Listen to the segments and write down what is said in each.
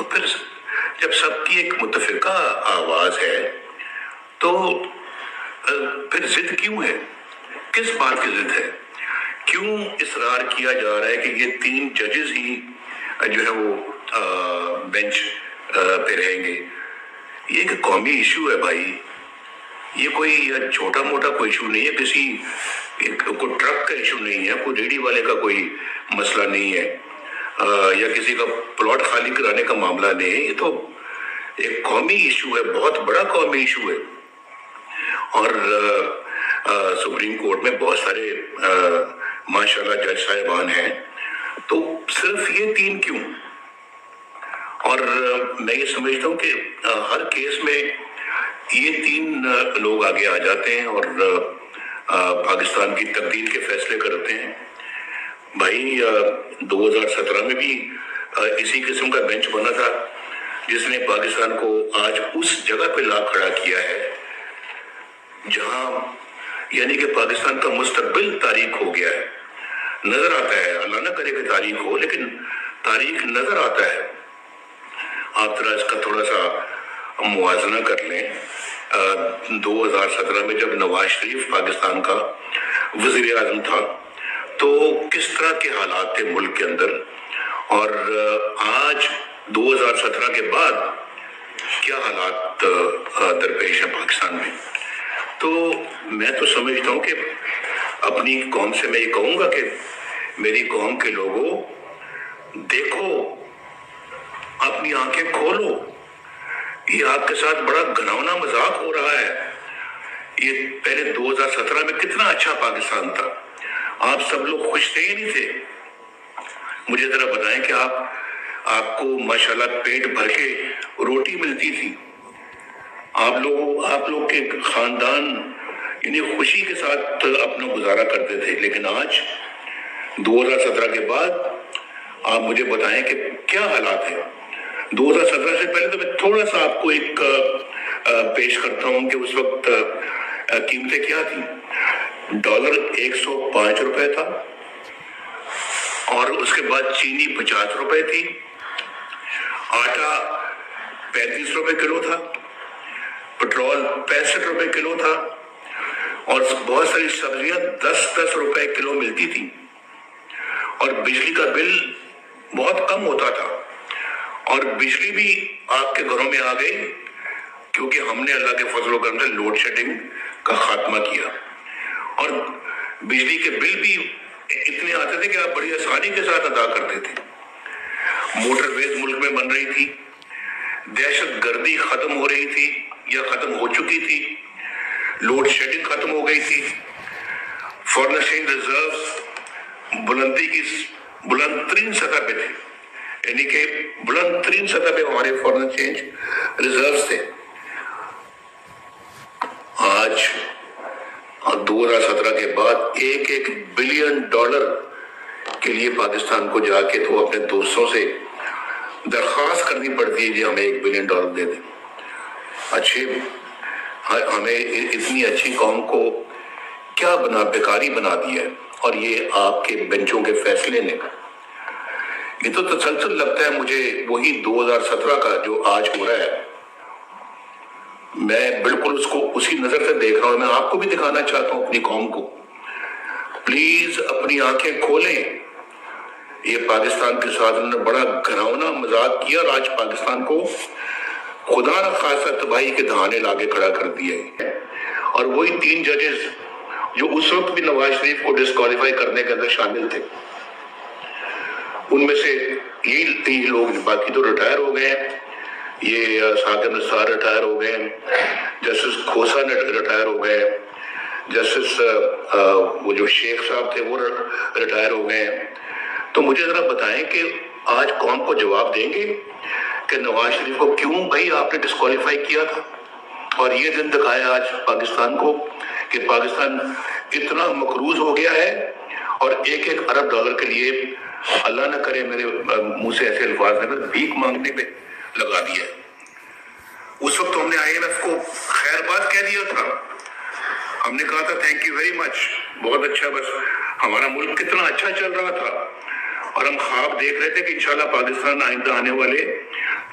تو پھر جب سب کی ایک متفقہ آواز ہے تو پھر ضد کیوں ہے؟ کس بات کی ضد ہے؟ کیوں اصرار کیا جا رہا ہے کہ یہ 3 ججز ہی جو ہے وہ بینچ پہ رہیں گے؟ یہ ایک قومی ایشو ہے بھائی، یہ کوئی چھوٹا موٹا کوئی ایشو نہیں ہے، کسی کوئی ٹرک کا ایشو نہیں ہے، کوئی ریڑھی والے کا کوئی مسئلہ نہیں ہے، یا کسی کا پلاٹ خالی کرانے کا معاملہ نہیں ہے، یہ تو ایک قومی ایشو ہے، بہت بڑا قومی ایشو ہے۔ اور سپریم کورٹ میں بہت سارے ماشاءاللہ جج صاحبان ہیں، تو صرف یہ 3 کیوں؟ اور میں یہ سمجھتا ہوں کہ ہر کیس میں یہ 3 لوگ آگے آ جاتے ہیں اور پاکستان کی تبدیل کے فیصلے کرتے ہیں۔ بھائی 2017 میں بھی اسی قسم کا بینچ بنا تھا جس نے پاکستان کو آج اس جگہ پہ لا کھڑا کیا ہے جہاں یعنی کہ پاکستان کا مستقبل تاریک ہو گیا ہے، نظر آتا ہے، اللہ نہ کرے کہ تاریک ہو لیکن تاریک نظر آتا ہے۔ آپ ذرا اس کا تھوڑا سا موازنہ کر لیں، 2017 میں جب نواز شریف پاکستان کا وزیر اعظم تھا تو کس طرح کے حالات تھے ملک کے اندر، اور آج 2017 کے بعد کیا حالات درپیش ہیں پاکستان میں۔ تو میں تو سمجھتا ہوں کہ اپنی قوم سے میں یہ کہوں گا کہ میری قوم کے لوگوں، دیکھو، اپنی آنکھیں کھولو، یہ آپ کے ساتھ بڑا گھناؤنا مذاق ہو رہا ہے۔ یہ پہلے 2017 میں کتنا اچھا پاکستان تھا، آپ سب لوگ خوش تھے یا نہیں تھے؟ مجھے ذرا بتائیں کہ آپ کو ماشاءاللہ پیٹ بھر کے روٹی ملتی تھی، آپ لوگ کے خاندان یعنی خوشی کے ساتھ اپنا گزارا کرتے تھے، لیکن آج 2017 کے بعد آپ مجھے بتائیں کہ کیا حالات ہیں۔ 2017 سے پہلے تو میں تھوڑا سا آپ کو ایک پیش کرتا ہوں کہ اس وقت قیمتیں کیا تھیں۔ ڈالر 105 روپے تھا، اور اس کے بعد چینی 50 روپے تھی، آٹا 35 روپے کلو تھا، پٹرول 65 روپے کلو تھا، اور بہت ساری سبزیاں 10 روپے کلو ملتی تھی، اور بجلی کا بل بہت کم ہوتا تھا، اور بجلی بھی آپ کے گھروں میں آ گئی کیونکہ ہم نے اللہ کے فضل و کرم سے لوڈ شیڈنگ کا خاتمہ کیا، اور بجلی کے بل بھی اتنے آتے تھے کہ آپ بڑی آسانی کے ساتھ ادا کرتے تھے۔ موٹر ویز ملک میں بن رہی تھی، دہشت گردی ختم ہو رہی تھی یا ختم ہو چکی تھی، لوڈ شیڈنگ ختم ہو گئی تھی، فارن ایکسچینج ریزروز بلند ترین سطح پہ تھے، یعنی کہ بلند ترین سطح پہ ہمارے فارن ایکسچینج ریزروز تھے۔ آج 2017 کے بعد ایک بلین ڈالر کے لیے پاکستان کو جا کے تو اپنے دوستوں سے درخواست کرنی پڑتی ہے کہ ہمیں 1 بلین ڈالر دے دیں۔ ہمیں اتنی اچھی قوم کو کیا بیکاری بنا دیا ہے، اور یہ آپ کے بینچوں کے فیصلے نے۔ یہ تو تسلسل لگتا ہے مجھے وہی 2017 کا جو آج ہو رہا ہے، میں بالکل اس کو اسی نظر سے دیکھ رہا ہوں۔ میں آپ کو بھی دکھانا چاہتا ہوں اپنی قوم کو، پلیز اپنی آنکھیں کھولیں۔ یہ پاکستان کے ساتھ انہوں نے بڑا گھناؤنا مذاق کیا، اور آج پاکستان کو خدا نہ خاصہ تباہی کے دہانے لاگے کھڑا کر دیا ہے۔ اور وہی 3 ججز جو اس وقت بھی نواز شریف کو ڈسکوالیفائی کرنے کے اندر شامل تھے، ان میں سے یہی 3 لوگ، باقی تو ریٹائر ہو گئے ہیں۔ یہ ثاقب نثار ریٹائر ہو گئے ہیں، جسٹس کھوسا ریٹائر ہو گئے ہیں، جسٹس وہ جو شیخ صاحب تھے وہ ریٹائر ہو گئے ہیں۔ تو مجھے ذرا بتائیں کہ آج قوم کو جواب دیں گے کہ نواز شریف کو کیوں بھائی آپ نے ڈسکوالیفائی کیا تھا، اور یہ دن دکھایا آج پاکستان کو کہ پاکستان اتنا مقروض ہو گیا ہے، اور 1 ارب ڈالر کے لیے اللہ نہ کرے میرے منہ سے ایسے الفاظ نے بھیک مانگنے پہ لگا دیا ہے۔ اس وقت ہم نے IMF کو خیر بات کہہ دیا تھا، ہم نے کہا تھا تھینک یو ویری مچ، بہت اچھا، بس ہمارا ملک کتنا اچھا چل رہا تھا، اور ہم خواب دیکھ رہے تھے کہ انشاءاللہ پاکستان آئندہ آنے والے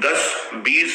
10-20